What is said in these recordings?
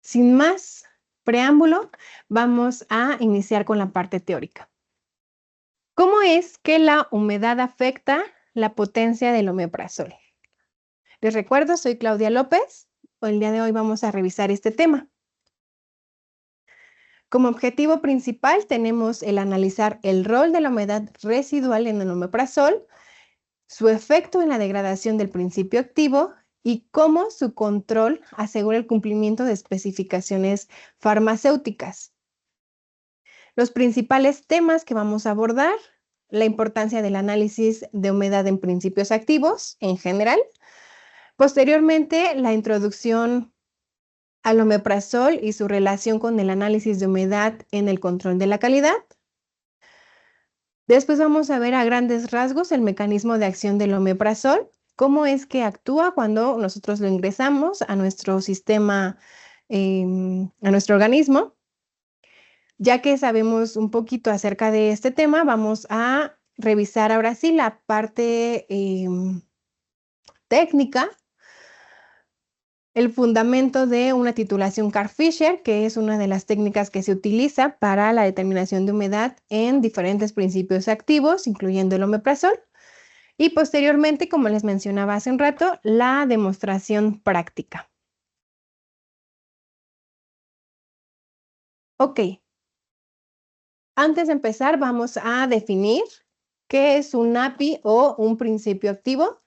sin más preámbulo, vamos a iniciar con la parte teórica. ¿Cómo es que la humedad afecta la potencia del omeprazol? Les recuerdo, soy Claudia López. El día de hoy vamos a revisar este tema. Como objetivo principal tenemos el analizar el rol de la humedad residual en el omeprazol, su efecto en la degradación del principio activo y cómo su control asegura el cumplimiento de especificaciones farmacéuticas. Los principales temas que vamos a abordar: la importancia del análisis de humedad en principios activos en general. Posteriormente, la introducción al omeprazol y su relación con el análisis de humedad en el control de la calidad. Después vamos a ver a grandes rasgos el mecanismo de acción del omeprazol, cómo es que actúa cuando nosotros lo ingresamos a nuestro sistema, a nuestro organismo. Ya que sabemos un poquito acerca de este tema, vamos a revisar ahora sí la parte técnica, el fundamento de una titulación Carr-Fisher, que es una de las técnicas que se utiliza para la determinación de humedad en diferentes principios activos, incluyendo el omeprazol. Y posteriormente, como les mencionaba hace un rato, la demostración práctica. Ok. Antes de empezar, vamos a definir qué es un API o un principio activo.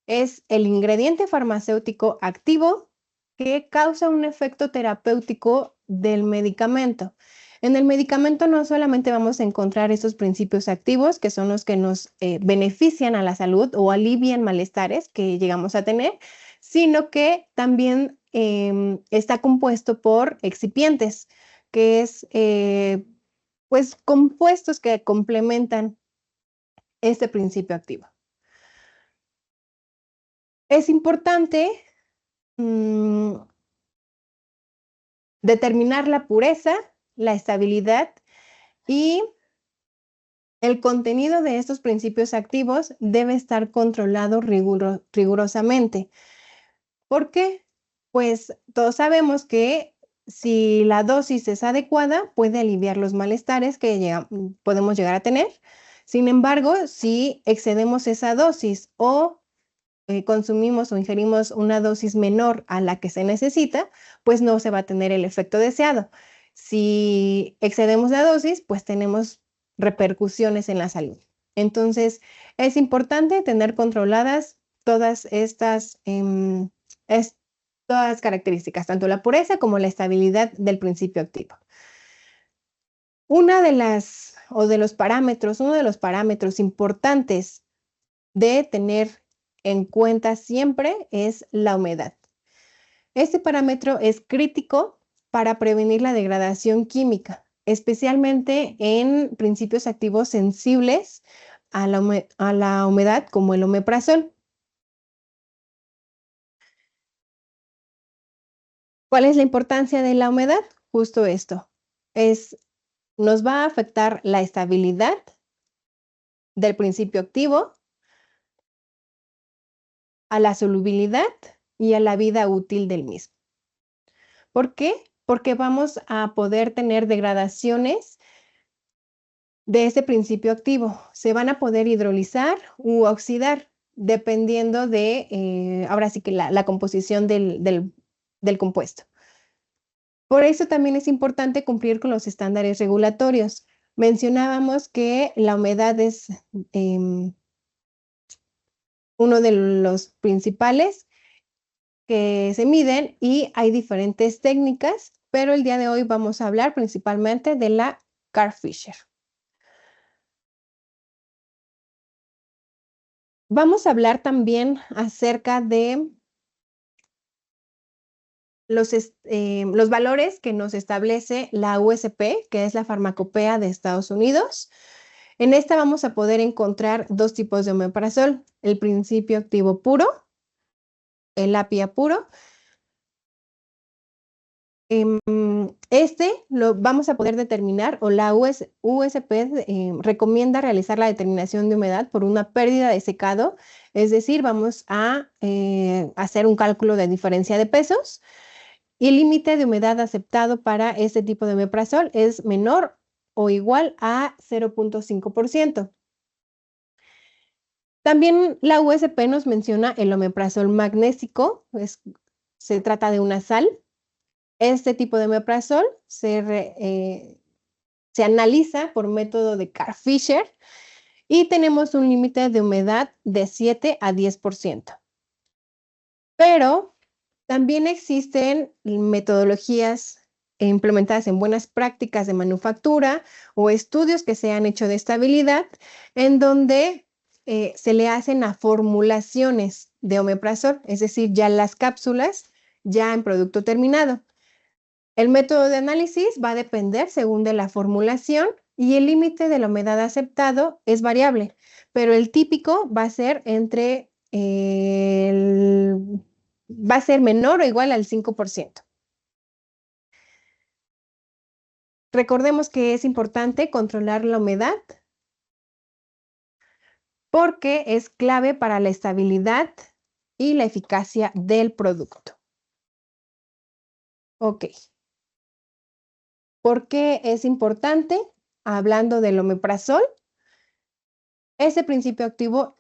Es el ingrediente farmacéutico activo que causa un efecto terapéutico del medicamento. En el medicamento no solamente vamos a encontrar estos principios activos, que son los que nos benefician a la salud o alivian malestares que llegamos a tener, sino que también está compuesto por excipientes, que es pues compuestos que complementan este principio activo. Es importante determinar la pureza, la estabilidad y el contenido de estos principios activos debe estar controlado rigurosamente. ¿Por qué? Pues todos sabemos que si la dosis es adecuada, puede aliviar los malestares que podemos llegar a tener. Sin embargo, si excedemos esa dosis o consumimos o ingerimos una dosis menor a la que se necesita, pues no se va a tener el efecto deseado. Si excedemos la dosis, pues tenemos repercusiones en la salud. Entonces, es importante tener controladas todas estas todas características, tanto la pureza como la estabilidad del principio activo. Uno de los parámetros importantes de tener en cuenta siempre es la humedad. Este parámetro es crítico para prevenir la degradación química, especialmente en principios activos sensibles a la humedad, como el omeprazol. ¿Cuál es la importancia de la humedad? Justo esto. Nos va a afectar la estabilidad del principio activo, a la solubilidad y a la vida útil del mismo. ¿Por qué? Porque vamos a poder tener degradaciones de este principio activo. Se van a poder hidrolizar u oxidar, dependiendo de, ahora sí que la composición del compuesto. Por eso también es importante cumplir con los estándares regulatorios. Mencionábamos que la humedad es uno de los principales que se miden y hay diferentes técnicas, pero el día de hoy vamos a hablar principalmente de la Carr-Fisher. Vamos a hablar también acerca de los valores que nos establece la USP, que es la Farmacopea de Estados Unidos. En esta vamos a poder encontrar dos tipos de omeprazol: el principio activo puro, el API puro. Lo vamos a poder determinar, o la USP recomienda realizar la determinación de humedad por una pérdida de secado, es decir, vamos a hacer un cálculo de diferencia de pesos y el límite de humedad aceptado para este tipo de omeprazol es menor o igual a 0.5%. También la USP nos menciona el omeprazol magnésico, se trata de una sal. Este tipo de omeprazol se analiza por método de Carl-Fisher y tenemos un límite de humedad de 7 a 10%. Pero también existen metodologías implementadas en buenas prácticas de manufactura o estudios que se han hecho de estabilidad en donde se le hacen a formulaciones de omeprazol, es decir, ya las cápsulas ya en producto terminado. El método de análisis va a depender según de la formulación y el límite de la humedad aceptado es variable, pero el típico va a ser va a ser menor o igual al 5%. Recordemos que es importante controlar la humedad porque es clave para la estabilidad y la eficacia del producto. Ok. ¿Por qué es importante? Hablando del omeprazol, ese principio activo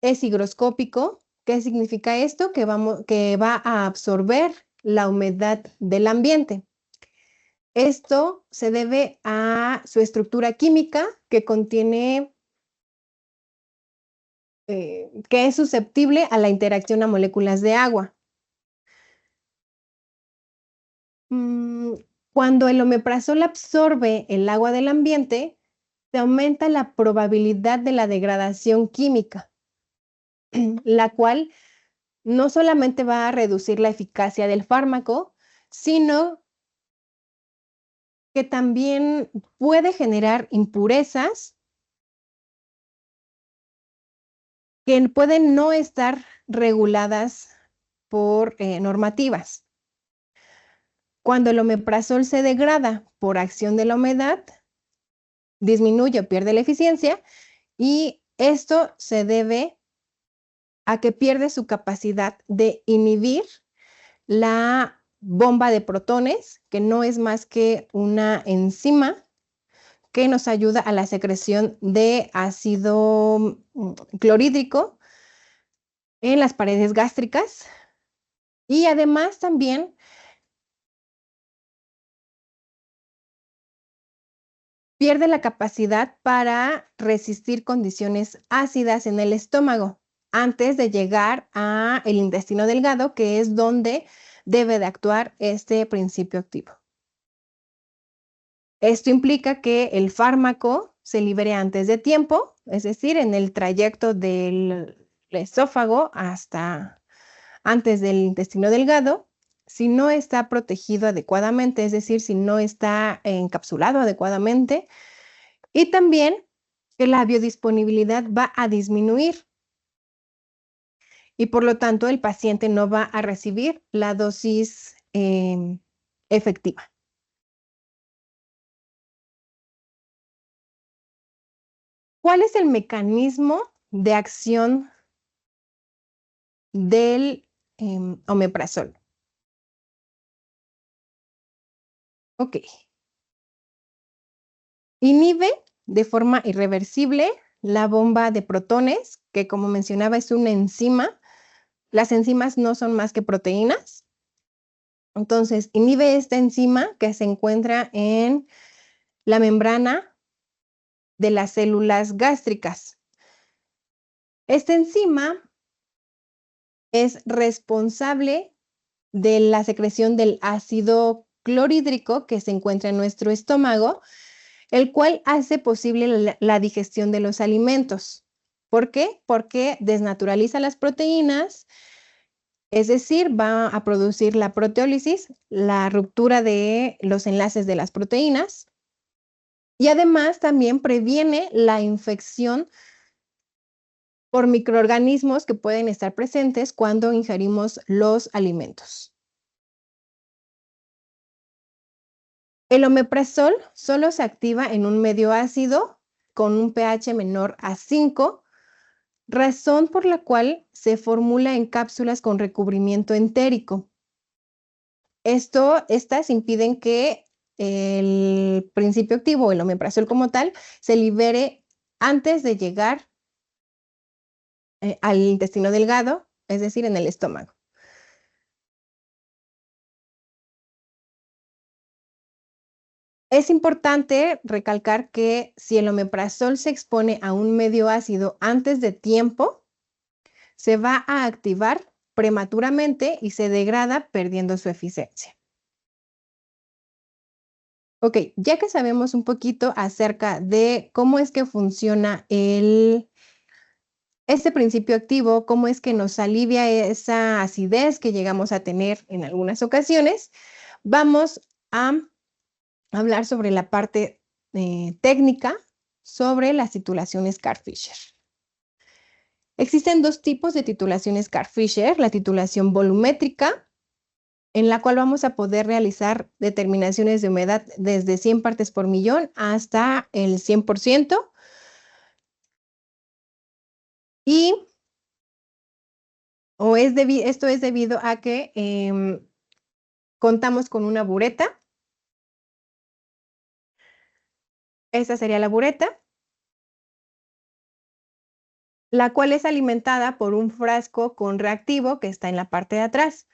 es higroscópico. ¿Qué significa esto? Que va a absorber la humedad del ambiente. Esto se debe a su estructura química que contiene, que es susceptible a la interacción a moléculas de agua. Cuando el omeprazol absorbe el agua del ambiente, se aumenta la probabilidad de la degradación química, la cual no solamente va a reducir la eficacia del fármaco, sino que también puede generar impurezas que pueden no estar reguladas por normativas. Cuando el omeprazol se degrada por acción de la humedad, disminuye o pierde la eficiencia y esto se debe a que pierde su capacidad de inhibir la bomba de protones, que no es más que una enzima que nos ayuda a la secreción de ácido clorhídrico en las paredes gástricas y además también pierde la capacidad para resistir condiciones ácidas en el estómago antes de llegar al intestino delgado, que es donde debe de actuar este principio activo. Esto implica que el fármaco se libere antes de tiempo, es decir, en el trayecto del esófago hasta antes del intestino delgado. Si no está protegido adecuadamente, es decir, si no está encapsulado adecuadamente, y también que la biodisponibilidad va a disminuir y por lo tanto el paciente no va a recibir la dosis efectiva. ¿Cuál es el mecanismo de acción del omeprazol? Ok. Inhibe de forma irreversible la bomba de protones, que como mencionaba es una enzima. Las enzimas no son más que proteínas. Entonces, inhibe esta enzima que se encuentra en la membrana de las células gástricas. Esta enzima es responsable de la secreción del ácido clorhídrico que se encuentra en nuestro estómago, el cual hace posible la digestión de los alimentos. ¿Por qué? Porque desnaturaliza las proteínas, es decir, va a producir la proteólisis, la ruptura de los enlaces de las proteínas, y además también previene la infección por microorganismos que pueden estar presentes cuando ingerimos los alimentos. El omeprazol solo se activa en un medio ácido con un pH menor a 5, razón por la cual se formula en cápsulas con recubrimiento entérico. Estas impiden que el principio activo, el omeprazol como tal, se libere antes de llegar al intestino delgado, es decir, en el estómago. Es importante recalcar que si el omeprazol se expone a un medio ácido antes de tiempo, se va a activar prematuramente y se degrada perdiendo su eficiencia. Ok, ya que sabemos un poquito acerca de cómo es que funciona este principio activo, cómo es que nos alivia esa acidez que llegamos a tener en algunas ocasiones, vamos a hablar sobre la parte técnica sobre las titulaciones Carl-Fisher. Existen dos tipos de titulaciones Carl-Fisher, la titulación volumétrica, en la cual vamos a poder realizar determinaciones de humedad desde 100 partes por millón hasta el 100%. Esto es debido a que contamos con una bureta. Esta sería la bureta, la cual es alimentada por un frasco con reactivo que está en la parte de atrás.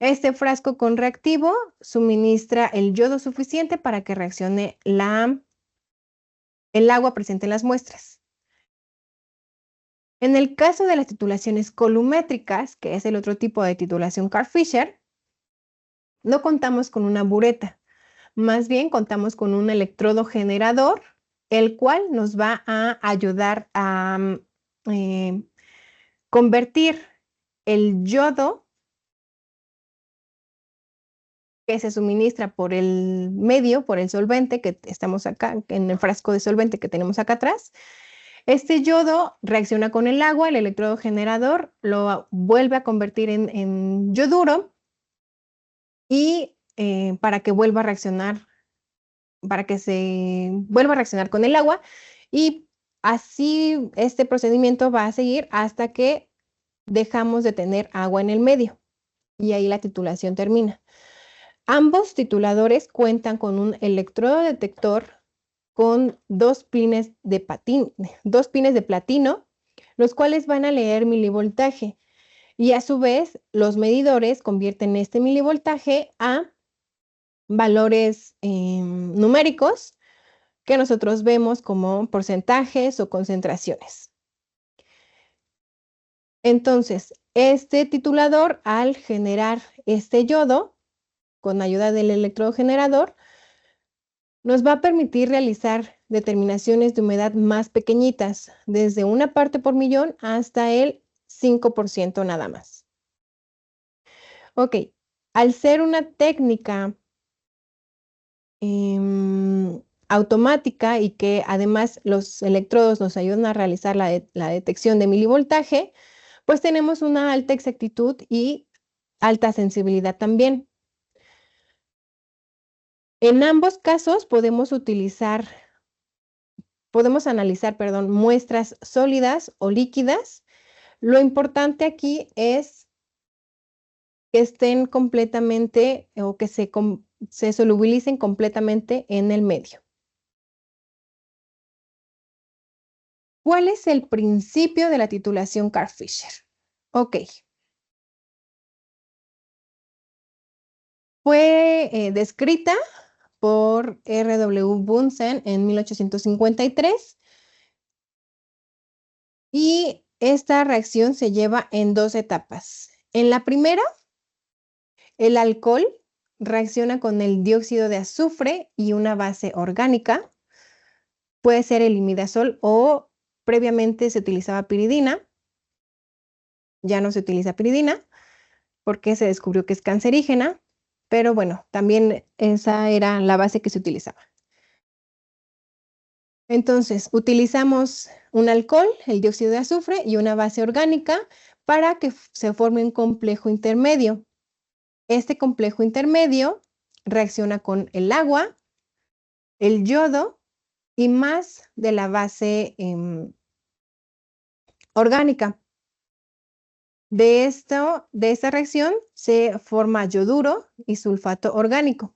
Este frasco con reactivo suministra el yodo suficiente para que reaccione el agua presente en las muestras. En el caso de las titulaciones columétricas, que es el otro tipo de titulación Carl-Fisher, no contamos con una bureta, más bien contamos con un electrodo generador, el cual nos va a ayudar a convertir el yodo que se suministra por el medio, por el solvente que estamos acá, en el frasco de solvente que tenemos acá atrás. Este yodo reacciona con el agua, el electrodo generador lo vuelve a convertir en yoduro y para que vuelva a reaccionar, para que se vuelva a reaccionar con el agua y así este procedimiento va a seguir hasta que dejamos de tener agua en el medio y ahí la titulación termina. Ambos tituladores cuentan con un electrodo detector con dos pines de platino, los cuales van a leer milivoltaje. Y a su vez, los medidores convierten este milivoltaje a valores numéricos que nosotros vemos como porcentajes o concentraciones. Entonces, este titulador, al generar este yodo, con ayuda del electrodo generador, nos va a permitir realizar determinaciones de humedad más pequeñitas, desde una parte por millón hasta el 5% nada más. Ok, al ser una técnica automática y que además los electrodos nos ayudan a realizar la detección de milivoltaje, pues tenemos una alta exactitud y alta sensibilidad también. En ambos casos podemos analizar, muestras sólidas o líquidas. Lo importante aquí es que estén completamente o que se solubilicen completamente en el medio. ¿Cuál es el principio de la titulación Carl-Fisher? Ok. Fue descrita por R.W. Bunsen en 1853 y esta reacción se lleva en dos etapas. En la primera, el alcohol reacciona con el dióxido de azufre y una base orgánica. Puede ser el imidazol o previamente se utilizaba piridina. Ya no se utiliza piridina porque se descubrió que es cancerígena, pero bueno, también esa era la base que se utilizaba. Entonces, utilizamos un alcohol, el dióxido de azufre, y una base orgánica para que se forme un complejo intermedio. Este complejo intermedio reacciona con el agua, el yodo y más de la base orgánica. De esta reacción se forma yoduro y sulfato orgánico.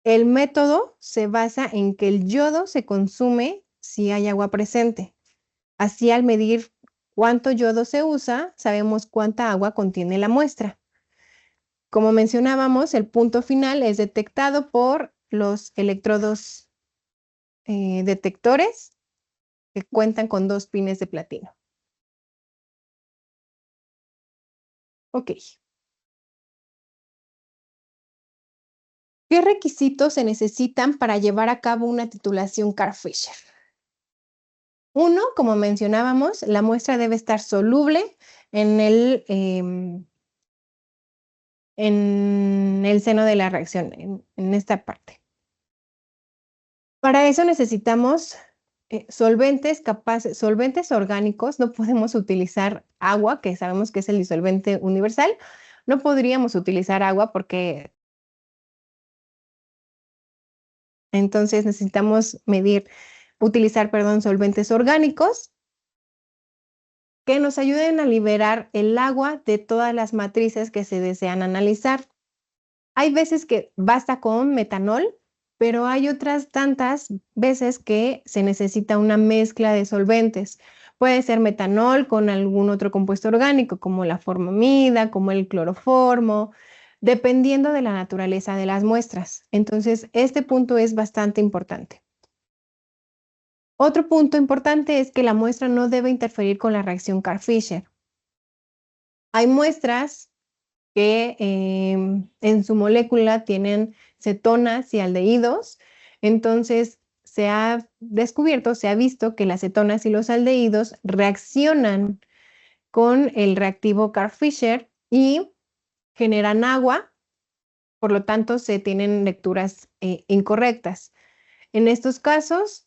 El método se basa en que el yodo se consume si hay agua presente. Así, al medir cuánto yodo se usa, sabemos cuánta agua contiene la muestra. Como mencionábamos, el punto final es detectado por los electrodos detectores que cuentan con 2 pines de platino. Ok. ¿Qué requisitos se necesitan para llevar a cabo una titulación Carl-Fisher? Uno, como mencionábamos, la muestra debe estar soluble en el seno de la reacción, en esta parte. Para eso necesitamos solventes orgánicos. No podemos utilizar agua, que sabemos que es el disolvente universal. No podríamos utilizar agua porque entonces necesitamos utilizar, solventes orgánicos que nos ayuden a liberar el agua de todas las matrices que se desean analizar. Hay veces que basta con metanol, pero hay otras tantas veces que se necesita una mezcla de solventes. Puede ser metanol con algún otro compuesto orgánico, como la formamida, como el cloroformo, dependiendo de la naturaleza de las muestras. Entonces, este punto es bastante importante. Otro punto importante es que la muestra no debe interferir con la reacción Carl-Fisher. Hay muestras que en su molécula tienen cetonas y aldehídos. Entonces, se ha descubierto, se ha visto que las cetonas y los aldehídos reaccionan con el reactivo Carl-Fisher y generan agua, por lo tanto, se tienen lecturas incorrectas. En estos casos,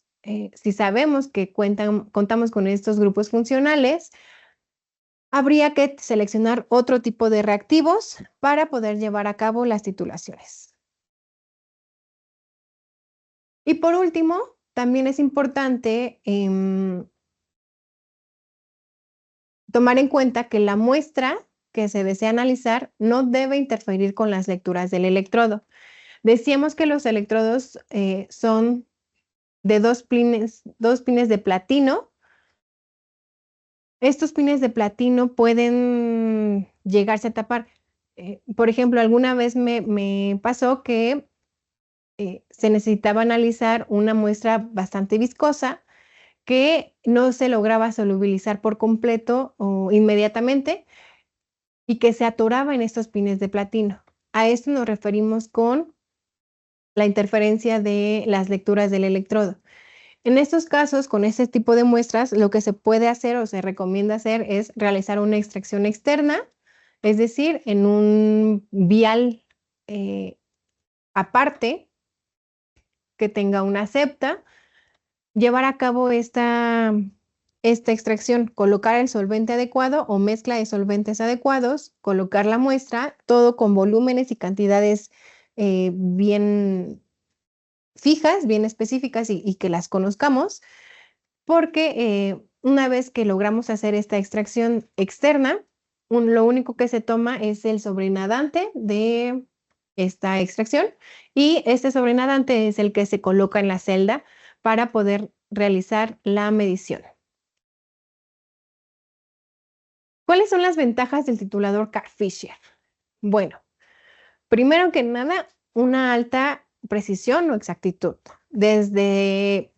si sabemos que contamos con estos grupos funcionales, habría que seleccionar otro tipo de reactivos para poder llevar a cabo las titulaciones. Y por último, también es importante tomar en cuenta que la muestra que se desea analizar no debe interferir con las lecturas del electrodo. Decíamos que los electrodos son de dos pines de platino. Estos pines de platino pueden llegarse a tapar. Por ejemplo, alguna vez me pasó que se necesitaba analizar una muestra bastante viscosa que no se lograba solubilizar por completo o inmediatamente y que se atoraba en estos pines de platino. A esto nos referimos con la interferencia de las lecturas del electrodo. En estos casos, con este tipo de muestras, lo que se puede hacer o se recomienda hacer es realizar una extracción externa, es decir, en un vial aparte que tenga una septa, llevar a cabo esta extracción, colocar el solvente adecuado o mezcla de solventes adecuados, colocar la muestra, todo con volúmenes y cantidades bien fijas, bien específicas y que las conozcamos, porque una vez que logramos hacer esta extracción externa, lo único que se toma es el sobrenadante de esta extracción y este sobrenadante es el que se coloca en la celda para poder realizar la medición. ¿Cuáles son las ventajas del titulador Carl-Fisher? Bueno, primero que nada, una alta precisión o exactitud. Desde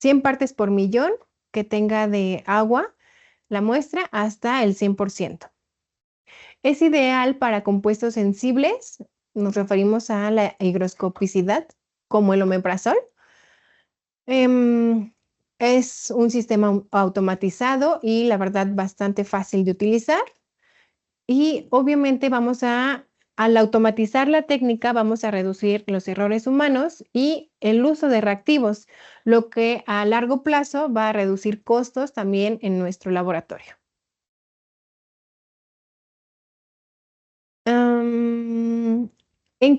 100 partes por millón que tenga de agua la muestra hasta el 100%. Es ideal para compuestos sensibles, nos referimos a la higroscopicidad, como el omeprazol. Es un sistema automatizado y la verdad bastante fácil de utilizar. Y obviamente al automatizar la técnica, vamos a reducir los errores humanos y el uso de reactivos, lo que a largo plazo va a reducir costos también en nuestro laboratorio. ¿En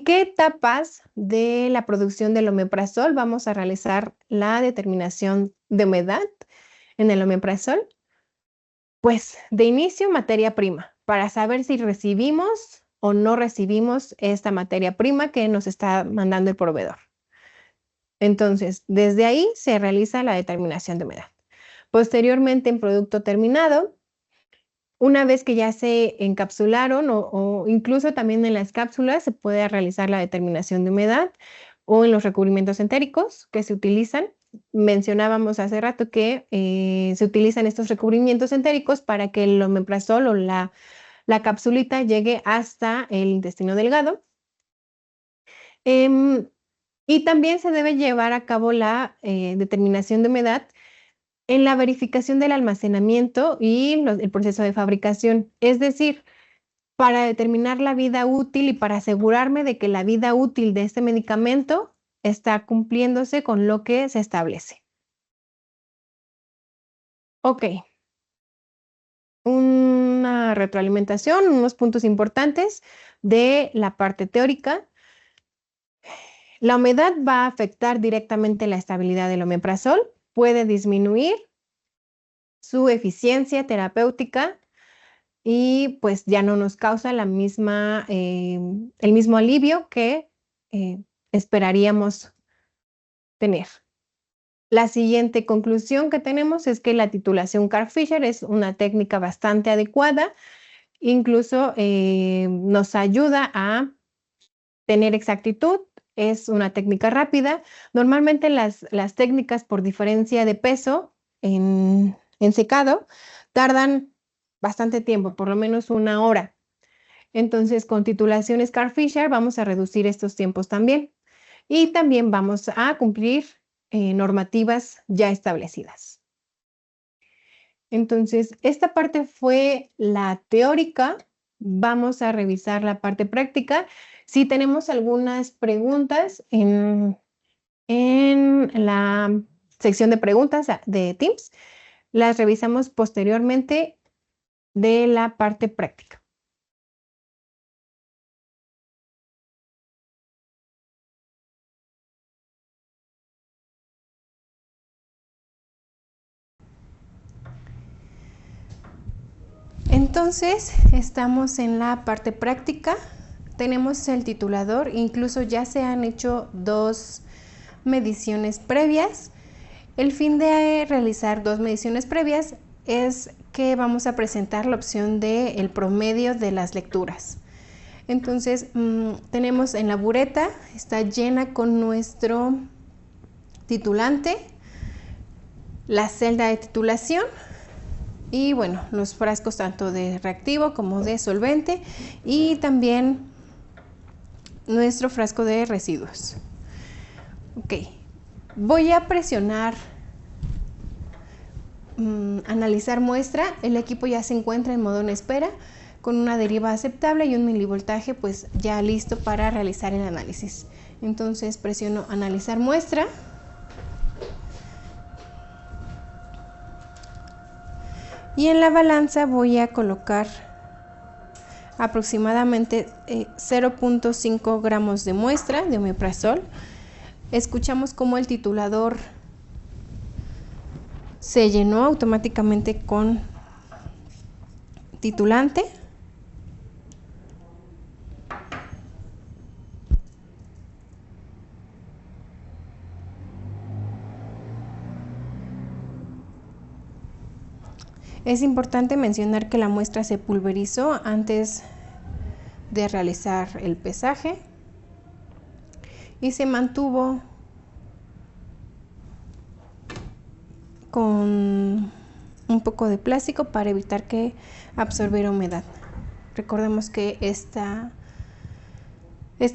qué etapas de la producción del omeprazol vamos a realizar la determinación de humedad en el omeprazol? Pues de inicio, materia prima, para saber si recibimos o no recibimos esta materia prima que nos está mandando el proveedor. Entonces, desde ahí se realiza la determinación de humedad. Posteriormente, en producto terminado, una vez que ya se encapsularon o incluso también en las cápsulas se puede realizar la determinación de humedad o en los recubrimientos entéricos que se utilizan. Mencionábamos hace rato que se utilizan estos recubrimientos entéricos para que el omeprazol o la capsulita llegue hasta el intestino delgado. Y también se debe llevar a cabo la determinación de humedad en la verificación del almacenamiento y el proceso de fabricación. Es decir, para determinar la vida útil y para asegurarme de que la vida útil de este medicamento está cumpliéndose con lo que se establece. Ok. Una retroalimentación, unos puntos importantes de la parte teórica. La humedad va a afectar directamente la estabilidad del omeprazol, puede disminuir su eficiencia terapéutica y pues ya no nos causa el mismo alivio que esperaríamos tener. La siguiente conclusión que tenemos es que la titulación Carr-Fisher es una técnica bastante adecuada, incluso nos ayuda a tener exactitud, es una técnica rápida. Normalmente las técnicas por diferencia de peso en secado tardan bastante tiempo, por lo menos 1 hora. Entonces, con titulaciones Carr-Fisher vamos a reducir estos tiempos también. Y también vamos a cumplir normativas ya establecidas. Entonces, esta parte fue la teórica. Vamos a revisar la parte práctica. Si tenemos algunas preguntas en la sección de preguntas de Teams, las revisamos posteriormente de la parte práctica. Entonces, estamos en la parte práctica. Tenemos el titulador, incluso ya se han hecho 2 mediciones previas. El fin de realizar 2 mediciones previas es que vamos a presentar la opción del promedio de las lecturas. Entonces, tenemos en la bureta, está llena con nuestro titulante, la celda de titulación y bueno, los frascos tanto de reactivo como de solvente y también nuestro frasco de residuos. Ok, voy a presionar analizar muestra. El equipo ya se encuentra en modo en espera con una deriva aceptable y un milivoltaje pues ya listo para realizar el análisis. Entonces presiono analizar muestra. Y en la balanza voy a colocar aproximadamente 0.5 gramos de muestra de omeprazol. Escuchamos cómo el titulador se llenó automáticamente con titulante. Es importante mencionar que la muestra se pulverizó antes de realizar el pesaje y se mantuvo con un poco de plástico para evitar que absorbiera humedad. Recordemos que esta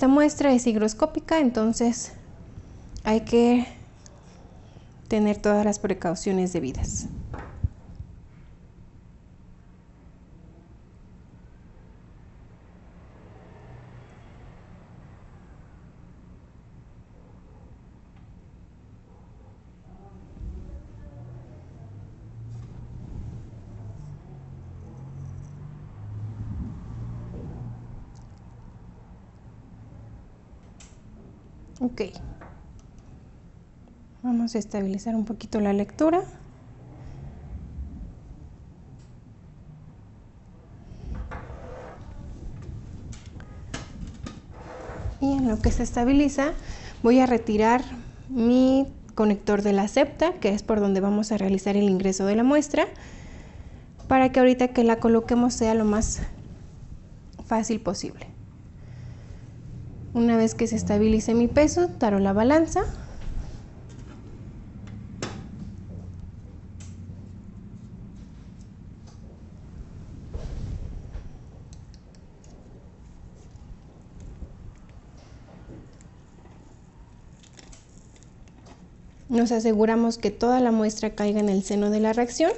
muestra es higroscópica, entonces hay que tener todas las precauciones debidas. Ok, vamos a estabilizar un poquito la lectura. Y en lo que se estabiliza, voy a retirar mi conector de la septa, que es por donde vamos a realizar el ingreso de la muestra, para que ahorita que la coloquemos sea lo más fácil posible. Una vez que se estabilice mi peso, taro la balanza. Nos aseguramos que toda la muestra caiga en el seno de la reacción.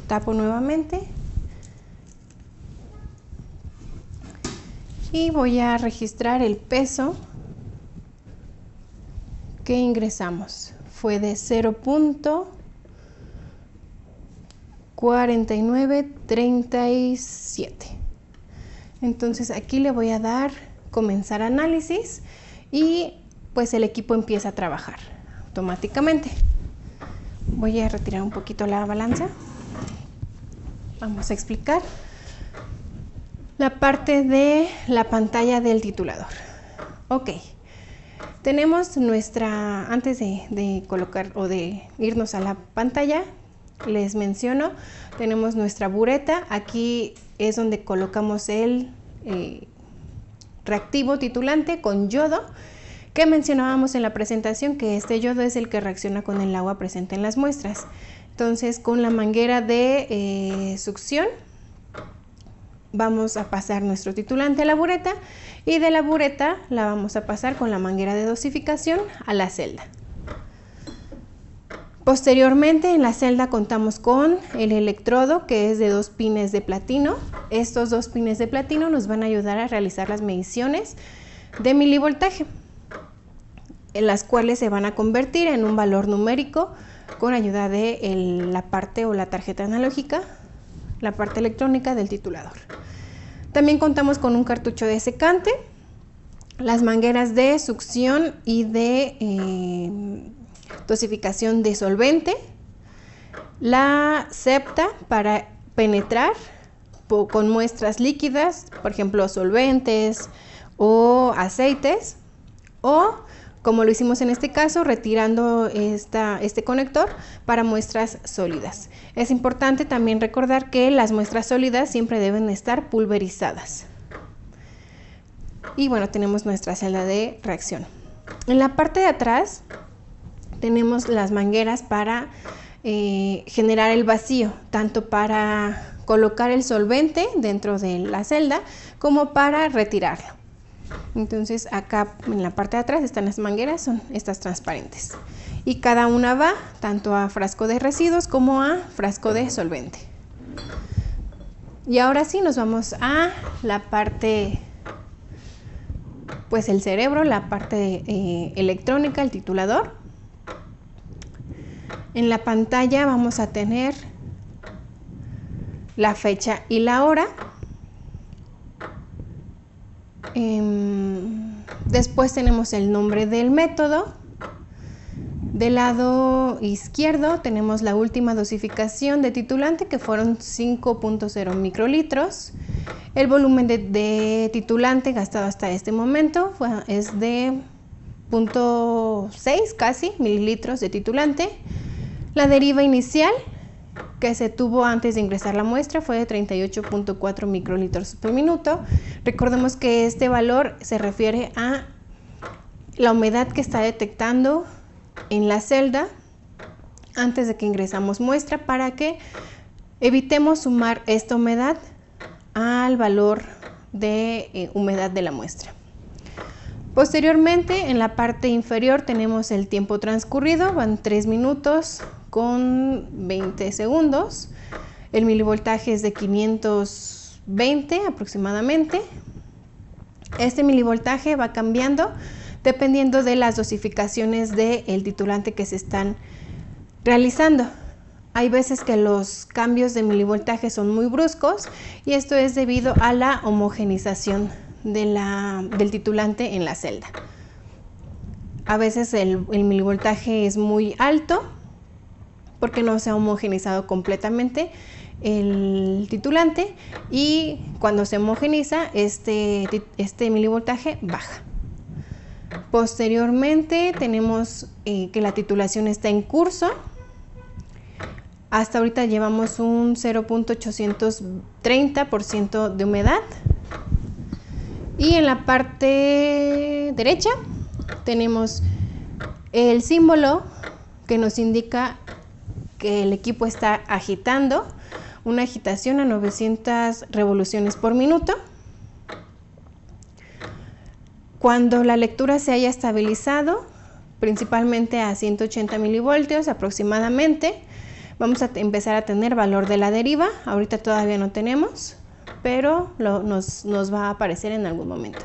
Tapo nuevamente. Y voy a registrar el peso que ingresamos. Fue de 0.4937. Entonces aquí le voy a dar comenzar análisis y pues el equipo empieza a trabajar automáticamente. Voy a retirar un poquito la balanza. Vamos a explicar la parte de la pantalla del titulador. Ok, tenemos nuestra, antes de colocar o de irnos a la pantalla, les menciono, tenemos nuestra bureta. Aquí es donde colocamos el reactivo titulante con yodo, que mencionábamos en la presentación, que este yodo es el que reacciona con el agua presente en las muestras. Entonces, con la manguera de succión vamos a pasar nuestro titulante a la bureta, y de la bureta la vamos a pasar con la manguera de dosificación a la celda. Posteriormente, en la celda contamos con el electrodo, que es de 2 pines de platino. Estos 2 pines de platino nos van a ayudar a realizar las mediciones de milivoltaje, en las cuales se van a convertir en un valor numérico con ayuda de la parte o la tarjeta analógica, la parte electrónica del titulador. También contamos con un cartucho de secante, las mangueras de succión y de dosificación de solvente, la septa para penetrar con muestras líquidas, por ejemplo solventes o aceites, o como lo hicimos en este caso, retirando este conector para muestras sólidas. Es importante también recordar que las muestras sólidas siempre deben estar pulverizadas. Y bueno, tenemos nuestra celda de reacción. En la parte de atrás tenemos las mangueras para generar el vacío, tanto para colocar el solvente dentro de la celda como para retirarlo. Entonces acá en la parte de atrás están las mangueras, son estas transparentes, y cada una va tanto a frasco de residuos como a frasco de solvente. Y ahora sí nos vamos a la parte, pues el cerebro, la parte electrónica, el titulador. En la pantalla vamos a tener la fecha y la hora. Después tenemos el nombre del método. Del lado izquierdo tenemos la última dosificación de titulante, que fueron 5.0 microlitros. El volumen de titulante gastado hasta este momento es de 0.6 casi mililitros de titulante. La deriva inicial que se tuvo antes de ingresar la muestra fue de 38.4 microlitros por minuto. Recordemos que este valor se refiere a la humedad que está detectando en la celda antes de que ingresamos muestra, para que evitemos sumar esta humedad al valor de humedad de la muestra. Posteriormente, en la parte inferior tenemos el tiempo transcurrido, van 3 minutos con 20 segundos. El milivoltaje es de 520 aproximadamente. Este milivoltaje va cambiando dependiendo de las dosificaciones del titulante que se están realizando. Hay veces que los cambios de milivoltaje son muy bruscos, y esto es debido a la homogenización del titulante en la celda. A veces el milivoltaje es muy alto porque no se ha homogenizado completamente el titulante, y cuando se homogeniza este milivoltaje baja. Posteriormente tenemos que la titulación está en curso. Hasta ahorita llevamos un 0.830% de humedad. Y en la parte derecha tenemos el símbolo que nos indica que el equipo está agitando, una agitación a 900 revoluciones por minuto. Cuando la lectura se haya estabilizado, principalmente a 180 milivoltios aproximadamente, vamos a empezar a tener valor de la deriva. Ahorita todavía no tenemos, pero nos va a aparecer en algún momento.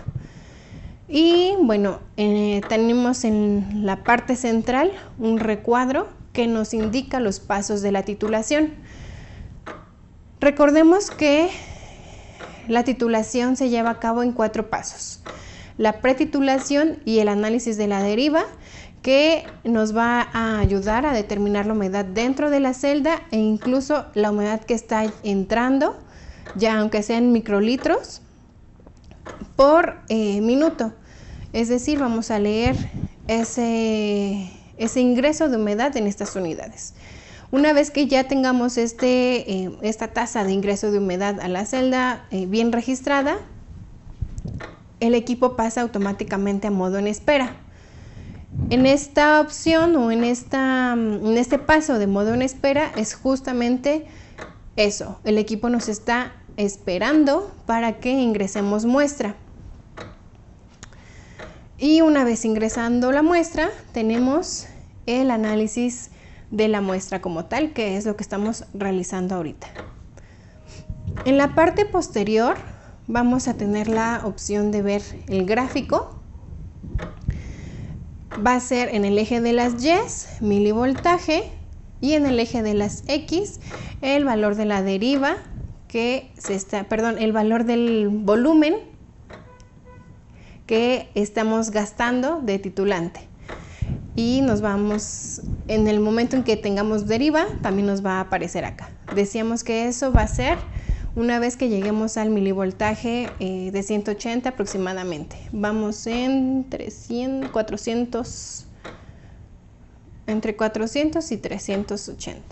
Y bueno, tenemos en la parte central un recuadro que nos indica los pasos de la titulación. Recordemos que la titulación se lleva a cabo en 4 pasos: la pretitulación y el análisis de la deriva, que nos va a ayudar a determinar la humedad dentro de la celda e incluso la humedad que está entrando, ya aunque sea en microlitros por minuto. Es decir, vamos a leer ese ingreso de humedad en estas unidades. Una vez que ya tengamos esta tasa de ingreso de humedad a la celda bien registrada, el equipo pasa automáticamente a modo en espera. En esta opción o en este paso de modo en espera es justamente eso. El equipo nos está esperando para que ingresemos muestra. Y una vez ingresando la muestra, tenemos el análisis de la muestra como tal, que es lo que estamos realizando ahorita. En la parte posterior vamos a tener la opción de ver el gráfico. Va a ser en el eje de las Y, milivoltaje, y en el eje de las X, el valor de la deriva, el valor del volumen que estamos gastando de titulante. Y nos vamos, en el momento en que tengamos deriva, también nos va a aparecer acá. Decíamos que eso va a ser una vez que lleguemos al milivoltaje de 180 aproximadamente. Vamos en 400, entre 400 y 380.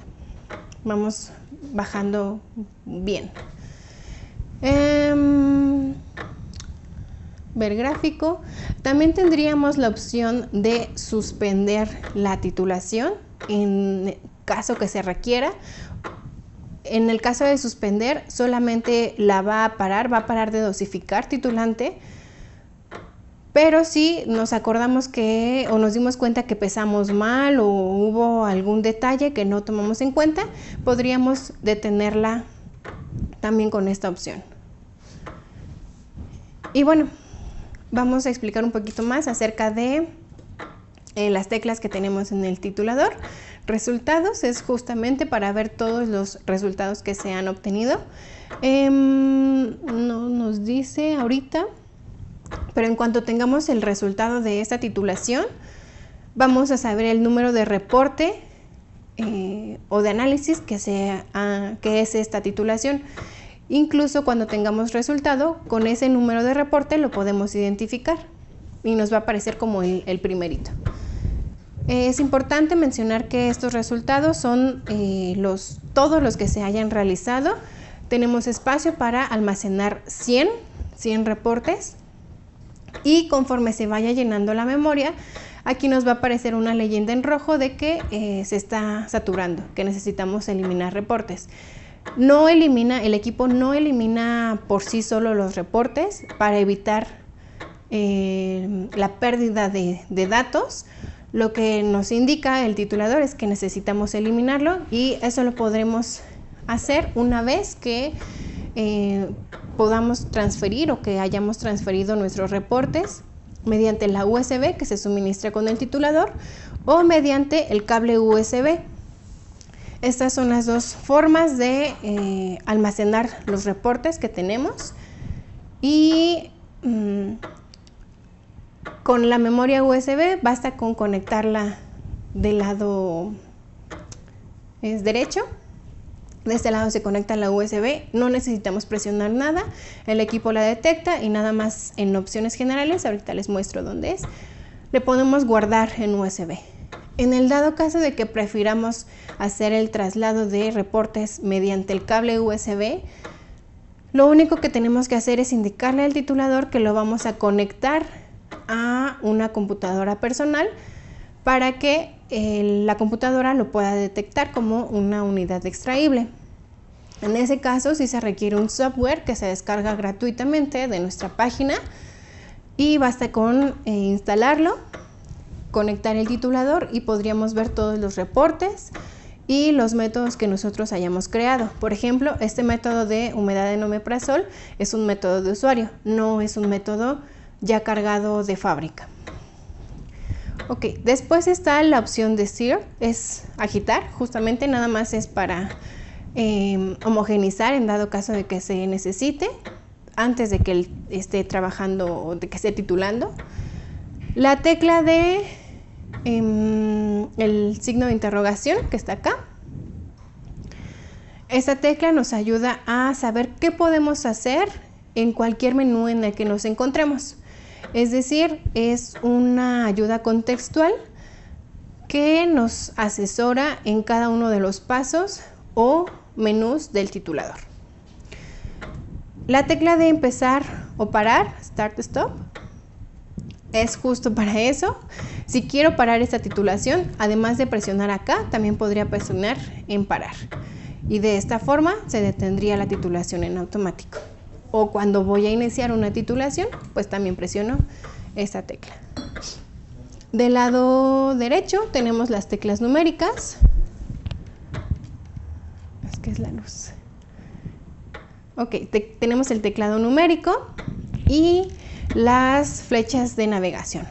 Vamos bajando bien. Ver gráfico. También tendríamos la opción de suspender la titulación en caso que se requiera. En el caso de suspender, solamente va a parar de dosificar titulante, pero si nos acordamos o nos dimos cuenta que pesamos mal o hubo algún detalle que no tomamos en cuenta, podríamos detenerla también con esta opción. Y bueno, vamos a explicar un poquito más acerca de las teclas que tenemos en el titulador. Resultados es justamente para ver todos los resultados que se han obtenido. No nos dice ahorita, pero en cuanto tengamos el resultado de esta titulación, vamos a saber el número de reporte o de análisis que es esta titulación. Incluso cuando tengamos resultado, con ese número de reporte lo podemos identificar y nos va a aparecer como el primerito. Es importante mencionar que estos resultados son todos los que se hayan realizado. Tenemos espacio para almacenar 100 reportes, y conforme se vaya llenando la memoria, aquí nos va a aparecer una leyenda en rojo de que se está saturando, que necesitamos eliminar reportes. El equipo no elimina por sí solo los reportes para evitar la pérdida de datos. Lo que nos indica el titulador es que necesitamos eliminarlo, y eso lo podremos hacer una vez que podamos transferir o que hayamos transferido nuestros reportes mediante la USB que se suministra con el titulador o mediante el cable USB. Estas son las dos formas de almacenar los reportes que tenemos, y con la memoria USB basta con conectarla del lado derecho De este lado se conecta la USB, no necesitamos presionar nada, el equipo la detecta y nada más en opciones generales, ahorita les muestro dónde es, le podemos guardar en USB. En el dado caso de que prefiramos hacer el traslado de reportes mediante el cable USB, lo único que tenemos que hacer es indicarle al titulador que lo vamos a conectar a una computadora personal para que la computadora lo pueda detectar como una unidad extraíble. En ese caso sí se requiere un software que se descarga gratuitamente de nuestra página y basta con instalarlo, conectar el titulador y podríamos ver todos los reportes y los métodos que nosotros hayamos creado. Por ejemplo, este método de humedad en omeprazol es un método de usuario, no es un método ya cargado de fábrica. Ok, después está la opción de stir, es agitar, justamente nada más es para homogenizar en dado caso de que se necesite antes de que él esté trabajando o de que esté titulando. La tecla de el signo de interrogación que está acá. Esta tecla nos ayuda a saber qué podemos hacer en cualquier menú en el que nos encontremos. Es decir, es una ayuda contextual que nos asesora en cada uno de los pasos o menús del titulador. La tecla de empezar o parar, Start Stop, es justo para eso. Si quiero parar esta titulación, además de presionar acá, también podría presionar en parar. Y de esta forma se detendría la titulación en automático. O cuando voy a iniciar una titulación, pues también presiono esta tecla. Del lado derecho tenemos las teclas numéricas. Es que es la luz. Ok, tenemos el teclado numérico y las flechas de navegación.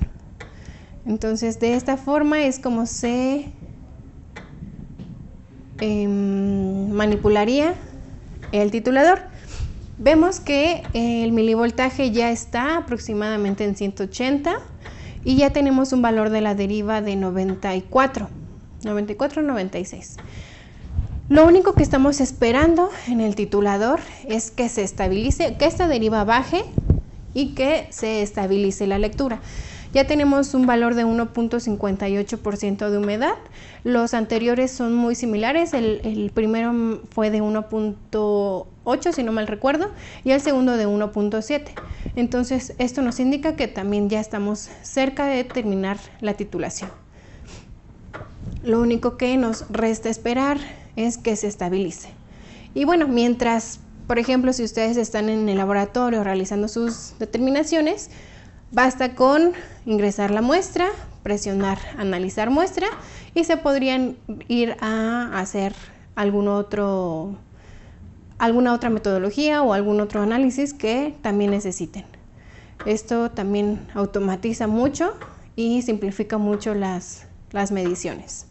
Entonces, de esta forma es como se manipularía el titulador. Vemos que el milivoltaje ya está aproximadamente en 180 y ya tenemos un valor de la deriva de 94-96. Lo único que estamos esperando en el titulador es que se estabilice, que esta deriva baje y que se estabilice la lectura. Ya tenemos un valor de 1.58% de humedad. Los anteriores son muy similares. El primero fue de 1.8, si no mal recuerdo, y el segundo de 1.7. Entonces, esto nos indica que también ya estamos cerca de terminar la titulación. Lo único que nos resta esperar es que se estabilice. Y bueno, mientras, por ejemplo, si ustedes están en el laboratorio realizando sus determinaciones, basta con ingresar la muestra, presionar analizar muestra y se podrían ir a hacer alguna otra metodología o algún otro análisis que también necesiten. Esto también automatiza mucho y simplifica mucho las mediciones.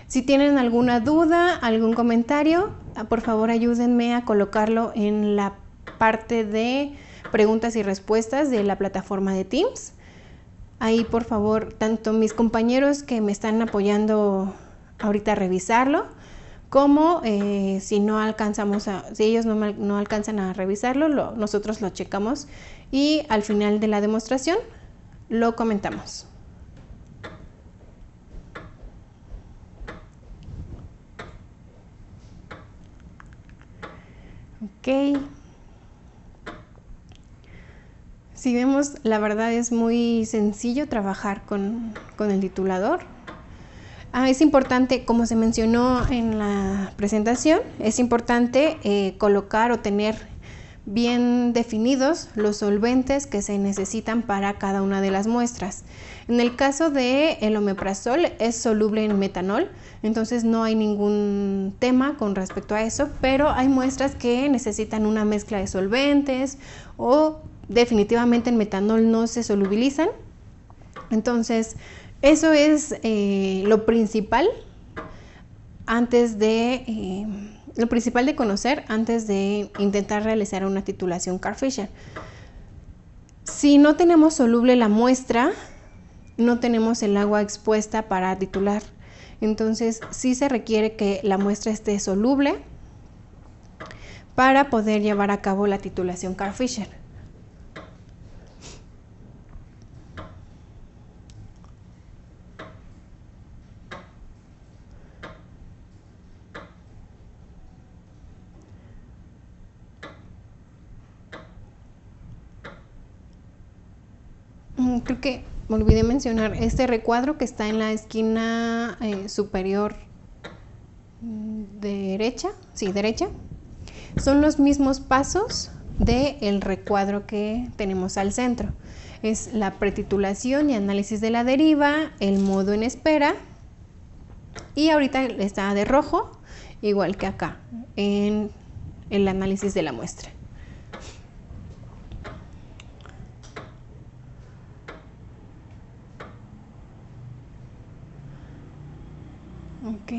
Si tienen alguna duda, algún comentario, por favor ayúdenme a colocarlo en la parte de preguntas y respuestas de la plataforma de Teams. Ahí, por favor, tanto mis compañeros que me están apoyando ahorita a revisarlo, como si ellos no alcanzan a revisarlo, nosotros lo checamos y al final de la demostración lo comentamos. Ok. Si vemos, la verdad es muy sencillo trabajar con el titulador. Es importante, como se mencionó en la presentación, es importante colocar o tener bien definidos los solventes que se necesitan para cada una de las muestras. En el caso del omeprazol es soluble en metanol, entonces no hay ningún tema con respecto a eso, pero hay muestras que necesitan una mezcla de solventes o definitivamente en metanol no se solubilizan. Entonces eso es lo principal de conocer antes de intentar realizar una titulación Carl Fisher. Si no tenemos soluble la muestra, no tenemos el agua expuesta para titular. Entonces sí se requiere que la muestra esté soluble para poder llevar a cabo la titulación Carl Fisher. Creo que me olvidé mencionar este recuadro que está en la esquina superior derecha, derecha. Son los mismos pasos del recuadro que tenemos al centro. Es la pretitulación y análisis de la deriva, el modo en espera, y ahorita está de rojo, igual que acá, en el análisis de la muestra. Ok.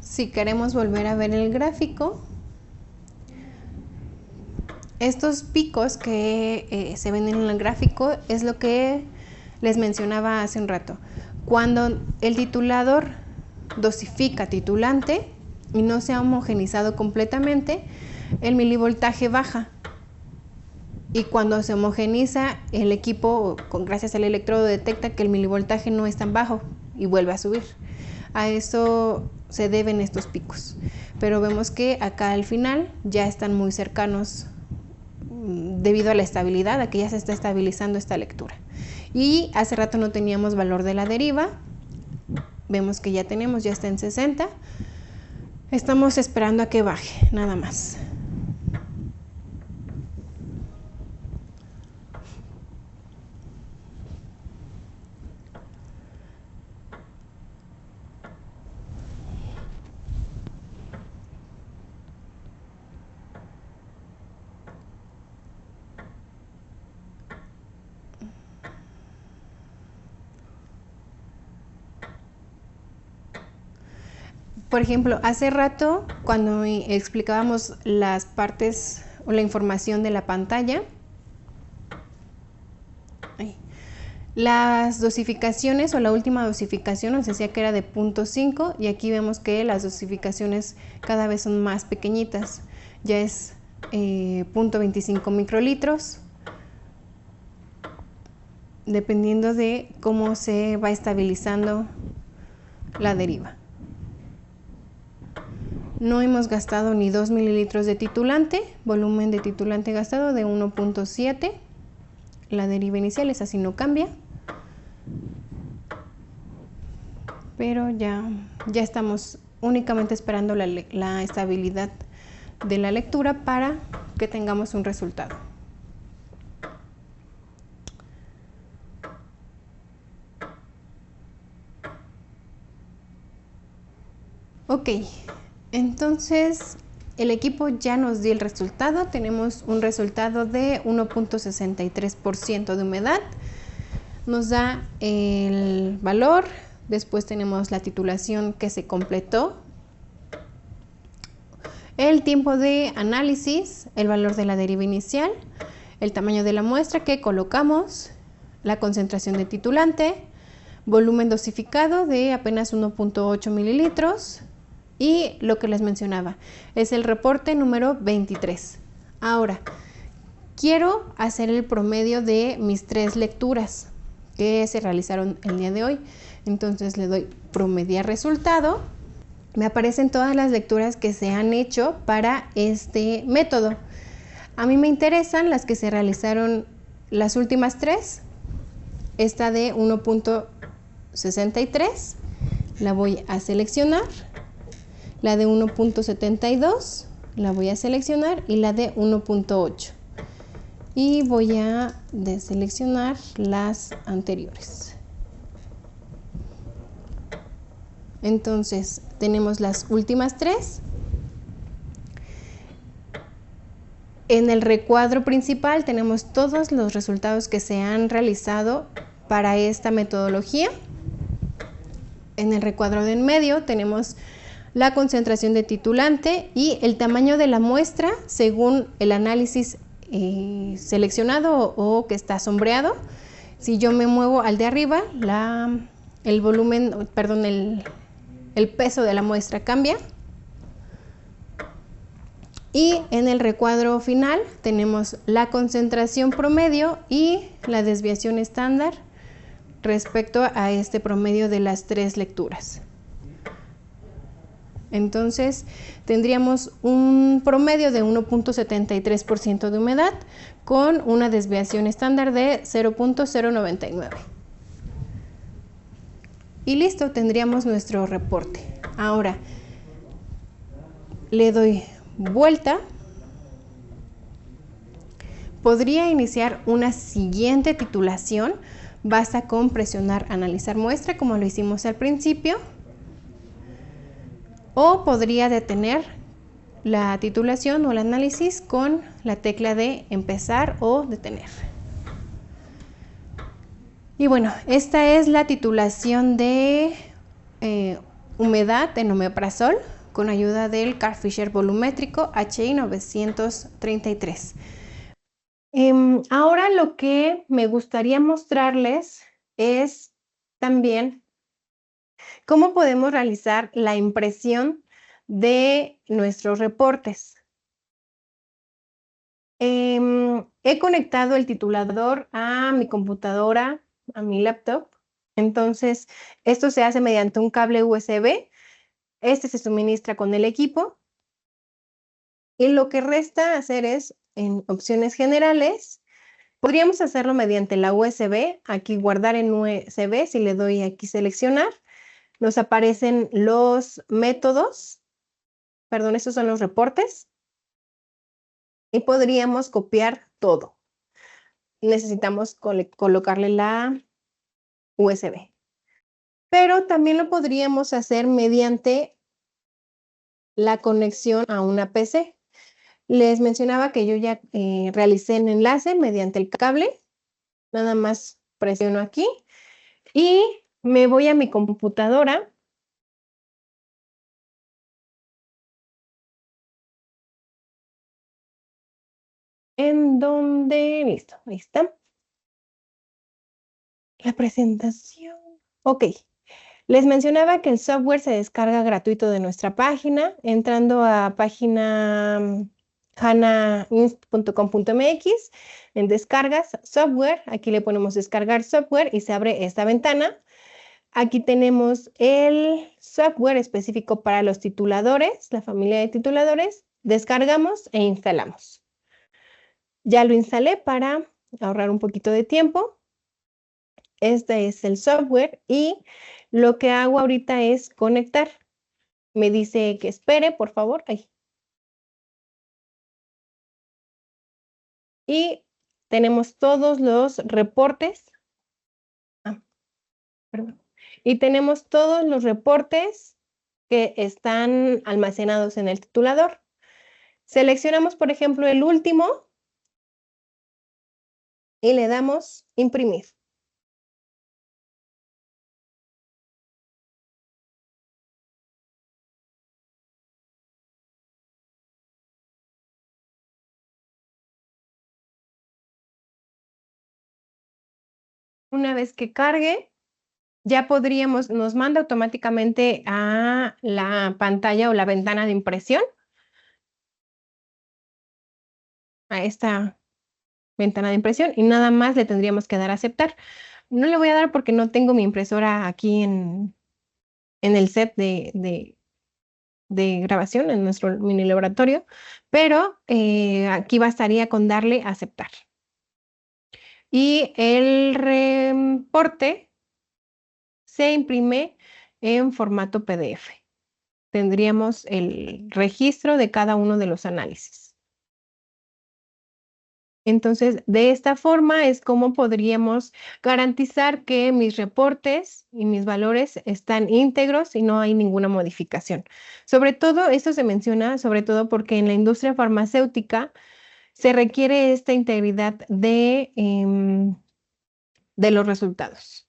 Si queremos volver a ver el gráfico, estos picos que se ven en el gráfico es lo que les mencionaba hace un rato. Cuando el titulador dosifica titulante y no se ha homogenizado completamente, el milivoltaje baja. Y cuando se homogeniza, el equipo, gracias al electrodo, detecta que el milivoltaje no es tan bajo y vuelve a subir. A eso se deben estos picos. Pero vemos que acá al final ya están muy cercanos debido a la estabilidad, a que ya se está estabilizando esta lectura. Y hace rato no teníamos valor de la deriva. Vemos que ya tenemos, ya está en 60. Estamos esperando a que baje, nada más. Por ejemplo, hace rato cuando explicábamos las partes o la información de la pantalla, las dosificaciones o la última dosificación nos decía que era de 0.5 y aquí vemos que las dosificaciones cada vez son más pequeñitas. Ya es 0.25 microlitros, dependiendo de cómo se va estabilizando la deriva. No hemos gastado ni 2 mililitros de titulante, volumen de titulante gastado de 1.7. La deriva inicial es así, no cambia. Pero ya estamos únicamente esperando la estabilidad de la lectura para que tengamos un resultado. Ok. Entonces, el equipo ya nos dio el resultado. Tenemos un resultado de 1.63% de humedad. Nos da el valor. Después tenemos la titulación que se completó. El tiempo de análisis, el valor de la deriva inicial, el tamaño de la muestra que colocamos, la concentración de titulante, volumen dosificado de apenas 1.8 mililitros. Y lo que les mencionaba, es el reporte número 23. Ahora, quiero hacer el promedio de mis 3 lecturas que se realizaron el día de hoy. Entonces le doy promediar resultado. Me aparecen todas las lecturas que se han hecho para este método. A mí me interesan las que se realizaron las últimas 3. Esta de 1.63 la voy a seleccionar. La de 1.72 la voy a seleccionar y la de 1.8. Y voy a deseleccionar las anteriores. Entonces, tenemos las últimas 3. En el recuadro principal tenemos todos los resultados que se han realizado para esta metodología. En el recuadro de en medio tenemos la concentración de titulante y el tamaño de la muestra según el análisis seleccionado o que está sombreado. Si yo me muevo al de arriba, el volumen, perdón, el peso de la muestra cambia. Y en el recuadro final tenemos la concentración promedio y la desviación estándar respecto a este promedio de las 3 lecturas. Entonces tendríamos un promedio de 1.73% de humedad con una desviación estándar de 0.099. Y listo, tendríamos nuestro reporte. Ahora le doy vuelta. Podría iniciar una siguiente titulación. Basta con presionar analizar muestra como lo hicimos al principio. O podría detener la titulación o el análisis con la tecla de empezar o detener. Y bueno, esta es la titulación de humedad en omeprazol con ayuda del Karl-Fischer volumétrico HI 933. Ahora lo que me gustaría mostrarles es también cómo podemos realizar la impresión de nuestros reportes. He conectado el titulador a mi computadora, a mi laptop. Entonces, esto se hace mediante un cable USB. Este se suministra con el equipo. Y lo que resta hacer es, en opciones generales, podríamos hacerlo mediante la USB. Aquí guardar en USB, si le doy aquí seleccionar, nos aparecen los métodos. Perdón, estos son los reportes. Y podríamos copiar todo. Necesitamos colocarle la USB. Pero también lo podríamos hacer mediante la conexión a una PC. Les mencionaba que yo ya realicé el enlace mediante el cable. Nada más presiono aquí y me voy a mi computadora. En donde, listo, ahí está. La presentación. Ok. Les mencionaba que el software se descarga gratuito de nuestra página, entrando a página hanainst.com.mx, en descargas, software, aquí le ponemos descargar software y se abre esta ventana. Aquí tenemos el software específico para los tituladores, la familia de tituladores, descargamos e instalamos. Ya lo instalé para ahorrar un poquito de tiempo. Este es el software y lo que hago ahorita es conectar. Me dice que espere, por favor. Ahí. Y tenemos todos los reportes. Perdón. Y tenemos todos los reportes que están almacenados en el titulador. Seleccionamos, por ejemplo, el último y le damos imprimir. Una vez que cargue, ya podríamos, nos manda automáticamente a la pantalla o la ventana de impresión. A esta ventana de impresión y nada más le tendríamos que dar a aceptar. No le voy a dar porque no tengo mi impresora aquí en el set de grabación, en nuestro mini laboratorio, pero aquí bastaría con darle a aceptar. Y el reporte se imprime en formato PDF. Tendríamos el registro de cada uno de los análisis. Entonces, de esta forma es como podríamos garantizar que mis reportes y mis valores están íntegros y no hay ninguna modificación. Sobre todo, esto se menciona, sobre todo porque en la industria farmacéutica se requiere esta integridad de los resultados.